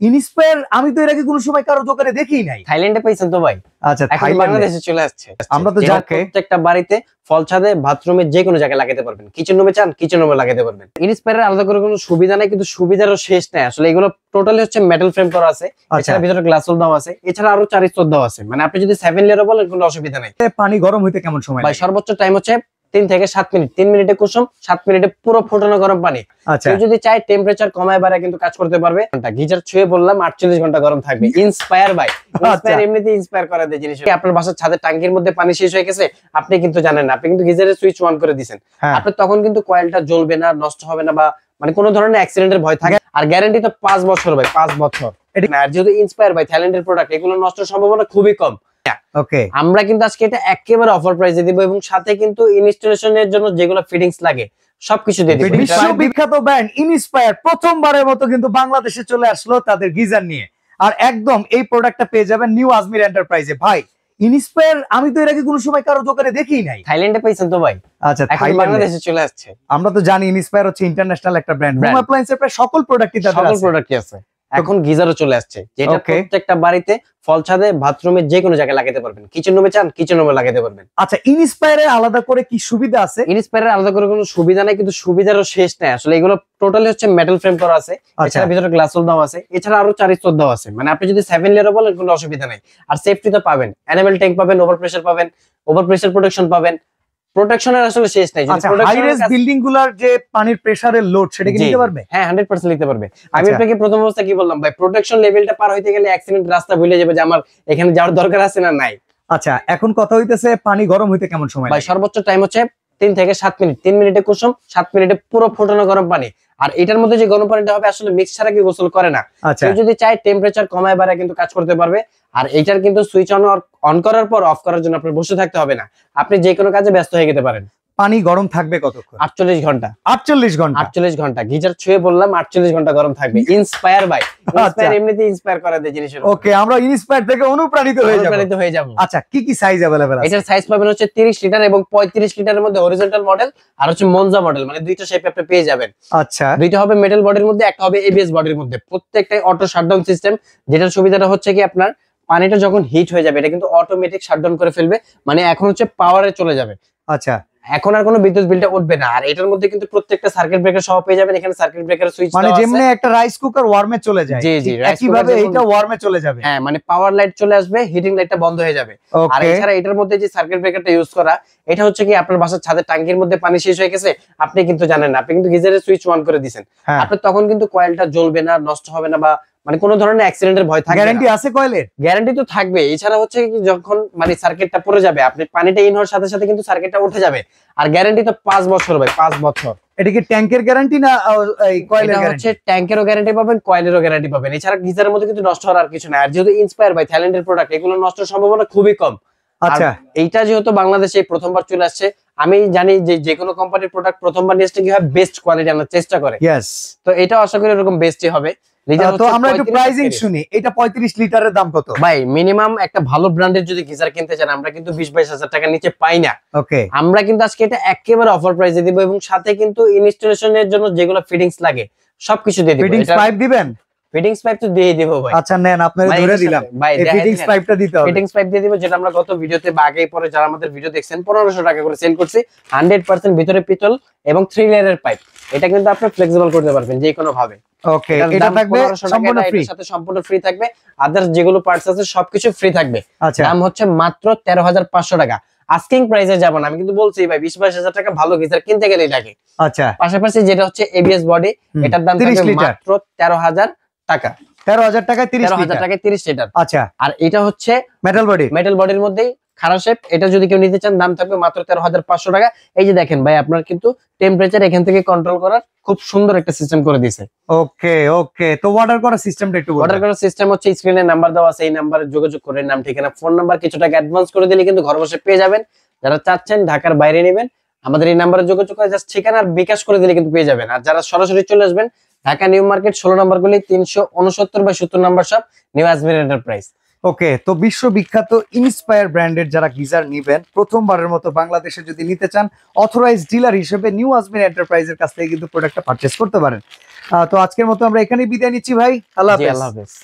Inspire আমি তো এর আগে কোনো সময় কারো দোকানে দেখিই নাই। থাইল্যান্ডে পেয়েছেন তো ভাই? আচ্ছা, এখন বাংলাদেশে চলে আসছে। আমরা তো যাকে প্রত্যেকটা বাড়িতে ফল ছাদে বাথরুমে যে কোনো জায়গায় লাগাতে পারবেন, কিচেন রুমে চান কিচেন রুমে লাগাতে পারবেন। ইনস্পায়ারের আলাদা করে কোনো সুবিধা নাই, কিন্তু সুবিধারও শেষ নাই আসলে। এগুলো টোটালি হচ্ছে মেটাল ফ্রেম করা আছে, এছাড়া ভিতরে গ্লাস হোল দেওয়া আছে, এছাড়া আরো 4 স্তর দেওয়া আছে। মানে আপনি যদি 7 লেয়ারও বলেন কোনো অসুবিধা নাই। পানি গরম হইতে কেমন সময় ভাই? সর্বোচ্চ টাইম হচ্ছে 3 থেকে 7 মিনিট। 3 মিনিটে কুসুম, 7 মিনিটে পুরো ফুটানো গরম পানি। কেউ যদি চায় টেম্পারেচার কমায় বাড়ায় কিন্তু কাজ করতে পারবে। গিজার ছুঁয়ে বললাম 48 ঘন্টা গরম থাকবে। ইনস্পায়ার ভাই, ইনস্পায়ার এমনিতে ইনস্পায়ার করা দেয় জিনিস। আপনার বাসার ছাদের ট্যাঙ্কির মধ্যে পানি শেষ হয়ে গেছে, আপনি কিন্তু জানেন না, আপনি কিন্তু গিজারের সুইচ অন করে দিবেন, আপনি তখন কিন্তু কয়েলটা জ্বলবে না, নষ্ট হবে না, বা মানে কোনো ধরনের অ্যাক্সিডেন্টের ভয় থাকে। আর গ্যারান্টি তো 5 বছর ভাই, 5 বছর। আর যেহেতু ইনস্পায়ার ভাই থাইল্যান্ডের প্রোডাক্ট, এগুলো নষ্টের সম্ভাবনা খুবই কম। ওকে, আমরা কিন্তু আজকে এটা একেবারে অফার প্রাইসে দিব, এবং সাথে কিন্তু ইনস্টলেশনের জন্য যেগুলো ফিটিংস লাগে সবকিছু দিয়ে দিব। বিশ্ববিখ্যাত ব্র্যান্ড ইনস্পায়ার প্রথমবারের মতো কিন্তু বাংলাদেশে চলে আসলো তাদের গিজার নিয়ে। আর একদম এই প্রোডাক্টটা পেয়ে যাবেন নিউ আজমির এন্টারপ্রাইজে। ভাই ইনস্পায়ার আমি তো এর আগে কোনো সময় কারো দোকানে দেখিই নাই। থাইল্যান্ডে পেয়েছেন তো ভাই? আচ্ছা, এখন বাংলাদেশে চলে আসছে। আমরা তো জানি ইনস্পায়ার হচ্ছে ইন্টারন্যাশনাল একটা ব্র্যান্ড, হোম অ্যাপ্লায়েন্সের প্রায় সকল প্রোডাক্টই আছে। এখন গিজারও চলে আসছে, যেটা প্রত্যেকটা বাড়িতে ফল ছাদে বাথরুমে যে কোনো জায়গায় লাগাতে পারবেন, কিচেন রুমে চান কিচেন রুমে লাগাতে পারবেন। আচ্ছা, ইনস্পায়ারের আলাদা করে কি সুবিধা আছে? ইনস্পায়ারের আলাদা করে কোনো সুবিধা নাই, কিন্তু সুবিধারও শেষ নাই আসলে। এগুলো টোটালি হচ্ছে মেটাল ফ্রেম করা আছে, এছাড়া ভিতরে গ্লাস হোল দেওয়া আছে, এছাড়া আরো 4 স্তর দেওয়া আছে। মানে আপনি যদি 7 লেয়ারও বলেন কোনো অসুবিধা নাই। আর সেফটি তো পাবেন, এনামেল ট্যাঙ্ক পাবেন, ওভার প্রেসার প্রোটেকশন পাবেন। প্রোটেকশনের আসলে শেষ নাই। হাই রেজ বিল্ডিং গুলার যে পানির প্রেসারের লোড সেটা কি নিতে পারবে? হ্যাঁ, 100% নিতে পারবে। আমি আপনাকে প্রথম অবস্থা কি বললাম ভাই, প্রোটেকশন লেভেলটা পার হইতে গেলে অ্যাক্সিডেন্ট রাস্তা ভুলে যাবে যে আমার এখানে যাওয়ার দরকার আছে না নাই। আচ্ছা, এখন কথা হইতেছে পানি গরম হইতে কেমন সময় ভাই? সর্বোচ্চ টাইম হচ্ছে 3 থেকে 7 মিনিট। 3 মিনিটে কুসুম, 7 মিনিটে পুরো ফুটানো গরম পানি। আর এটার মধ্যে যে গরম পানিটা হবে আসলে মিক্স ছাড়া কি গোসল করে না। কেউ যদি চায় টেম্পারেচার কমায় বাড়ায় কিন্তু কাজ করতে পারবে। আর এটার কিন্তু সুইচ অন করার পর অফ করার জন্য আপনার বসে থাকতে হবে না, আপনি যে কোনো কাজে ব্যস্ত হয়ে যেতে পারেন। পানি গরম থাকবে কতক্ষণ? 48 ঘন্টা। 48 ঘন্টা? 48 ঘন্টা। গিজার ছুঁয়ে বললাম 48 ঘন্টা গরম থাকবে। ইনস্পায়ার ভাই, ইনস্পায়ার এমনিতে ইনস্পায়ার করা দেয় জিনিসের। ওকে, আমরা ইনস্পায়ার থেকে অনুপ্রাণিত হয়ে যাব। আচ্ছা, কি কি সাইজ अवेलेबल আছে? এটার সাইজ পাবেন হচ্ছে 30 লিটার এবং 35 লিটারের মধ্যে হরিজন্টাল মডেল, আর হচ্ছে মনজা মডেল। মানে দুইটা শেপে আপনি পেয়ে যাবেন। আচ্ছা, দুইটা হবে মেটাল বডির মধ্যে, একটা হবে এবিএস বডির মধ্যে। প্রত্যেকটাই অটো শাটডাউন সিস্টেম, যেটার সুবিধাটা হচ্ছে কি আপনার পানিটা যখন হিট হয়ে যাবে এটা কিন্তু অটোমেটিক শাটডাউন করে ফেলবে। মানে এখন হচ্ছে পাওয়ারে চলে যাবে। আচ্ছা, এখন আর কোনো বিদ্যুৎ বিলটা উঠবে না। আর এটার মধ্যে কিন্তু প্রত্যেকটা সার্কিট ব্রেকার সহ পেয়ে যাবেন। এখানে সার্কিট ব্রেকার সুইচ মানে যেমন একটা রাইস কুকার ওয়ার্মে চলে যায়, জি জি, একইভাবে এটা ওয়ার্মে চলে যাবে। হ্যাঁ, মানে পাওয়ার লাইট চলে আসবে, হিটিং লাইটটা বন্ধ হয়ে যাবে। আর এছাড়া এটার মধ্যে যে সার্কিট ব্রেকারটা ইউজ করা, এটা হচ্ছে কি আপনার বাসার ছাদের ট্যাঙ্কির মধ্যে পানি শেষ হয়ে গেছে, আপনি কিন্তু জানেন না, আপনি কিন্তু গিজারের সুইচ অন করে দিবেন, আপনি তখন কিন্তু কয়েলটা জ্বলবে না, নষ্ট হবে না, বা মানে কোনো ধরনের অ্যাক্সিডেন্টের ভয় থাকবে না। গ্যারান্টি আছে কয়েলের? গ্যারান্টি তো থাকবে। এছাড়া হচ্ছে কি যখন মানে সার্কিটটা পড়ে যাবে, আপনি পানিটা ইন হওয়ার সাথে সাথে কিন্তু সার্কিটটা উঠে যাবে। আর গ্যারান্টি তো 5 বছর ভাই, 5 বছর। এটা কি ট্যাঙ্কের গ্যারান্টি না এই কয়েলের গ্যারান্টি? হচ্ছে ট্যাঙ্কেরও গ্যারান্টি পাবেন, কয়েলেরও গ্যারান্টি পাবেন। এছাড়া গিজারের মধ্যে কিন্তু নষ্ট হওয়ার আর কিছু না। আর যেহেতু ইনস্পায়ার ভাই থাইল্যান্ডের প্রোডাক্ট, এগুলো নষ্টের সম্ভাবনা খুবই কম। আচ্ছা, এইটা যেহেতু বাংলাদেশে প্রথমবার চলে আসছে, আমি জানি যে কোনো কোম্পানির প্রোডাক্ট প্রথমবার নিয়ে আসলে কি হয়, বেস্ট কোয়ালিটি আনার চেষ্টা করে। ইয়েস, তো এটা আশা করি এরকম বেস্টই হবে। তো আমরা একটু প্রাইসিং শুনি। এটা 35 লিটারের দাম কত? ভাই মিনিমাম একটা ভালো ব্র্যান্ডের যদি গিজার কিনতে চান, আমরা কিন্তু 20-22 হাজার টাকা নিচে পাই না। ওকে, আমরা কিন্তু আজকে এটা একেবারে অফার প্রাইসে দিব, এবং সাথে কিন্তু ইনস্টলেশনের জন্য যেগুলো ফিটিংস লাগে সবকিছু দিয়ে দিব। ফিটিংস পাইপ দিবেন? ফিটিংস পাইপ তো দিয়ে দিব ভাই। আচ্ছা নেন, আপনারে ধরে দিলাম, এই ফিটিংস পাইপটা দিতে হবে। ফিটিংস পাইপ দিয়ে দিব, যেটা আমরা গত ভিডিওতে বা আগে পরে যারা আমাদের ভিডিও দেখছেন 1500 টাকা করে সেল করছি। 100% ভিতরে পিতল এবং 3 লেয়ারের পাইপ। এটা কিন্তু আপনি ফ্লেক্সিবল করতে পারবেন যে কোনো ভাবে। ওকে, এটা থাকবে সম্পূর্ণ ফ্রি, এর সাথে সম্পূর্ণ ফ্রি থাকবে। আদার্স যেগুলো পার্টস আছে সবকিছু ফ্রি থাকবে। আচ্ছা, দাম হচ্ছে মাত্র 13,500 টাকা। আস্কিং প্রাইসে যাব না, আমি কিন্তু বলছি ভাই 20-22 হাজার টাকা ভালো গিজার কিনতে গেলেই লাগে। আচ্ছা, পাশাপাশি যেটা হচ্ছে এবিএস বডি, এটার দাম থাকবে মাত্র 13,000 টাকা। 13,000 টাকায় 30 লিটার। আচ্ছা, আর এটা হচ্ছে মেটাল বডির মধ্যেই খারাপ শেপ। এটা যদি কেউ নিতে চান দাম থাকবে মাত্র 13,500 টাকা। এই যে দেখেন ভাই, আপনার কিন্তু টেম্পারেচার এখান থেকে কন্ট্রোল করার খুব সুন্দর একটা সিস্টেম করে দিয়েছে। ওকে ওকে, তো অর্ডার করার সিস্টেমটা একটু বলুন। অর্ডার করার সিস্টেম হচ্ছে স্ক্রিনে নাম্বার দেওয়া আছে, এই নাম্বারে যোগাযোগ করে নাম ঠিকানা ফোন নাম্বার কিছু টাকা অ্যাডভান্স করে দিলে কিন্তু ঘর বসে পেয়ে যাবেন। যারা চাচ্ছেন ঢাকার বাইরে নেবেন, আমাদের এই নাম্বারে যোগাযোগ করে জাস্ট ঠিকানা আর বিকাশ করে দিলে কিন্তু পেয়ে যাবেন। আর যারা সরাসরি চলে আসবেন, ঢাকা নিউ মার্কেট 16 নম্বর গলি 369 বা 70 নম্বর শপ, নিউ আজমির এন্টারপ্রাইজ। ওকে, তো বিশ্ববিখ্যাত ইনস্পায়ার ব্র্যান্ডের যারা গিজার নিবেন, প্রথমবারের মতো বাংলাদেশে যদি নিতে চান, অথরাইজ ডিলার হিসেবে নিউ আজমির এন্টারপ্রাইজের কাছ থেকে কিন্তু প্রোডাক্টটা পারচেস করতে পারেন। তো আজকের মতো আমরা এখানেই বিদায় নিচ্ছি ভাই, আল্লাহ হাফেজ।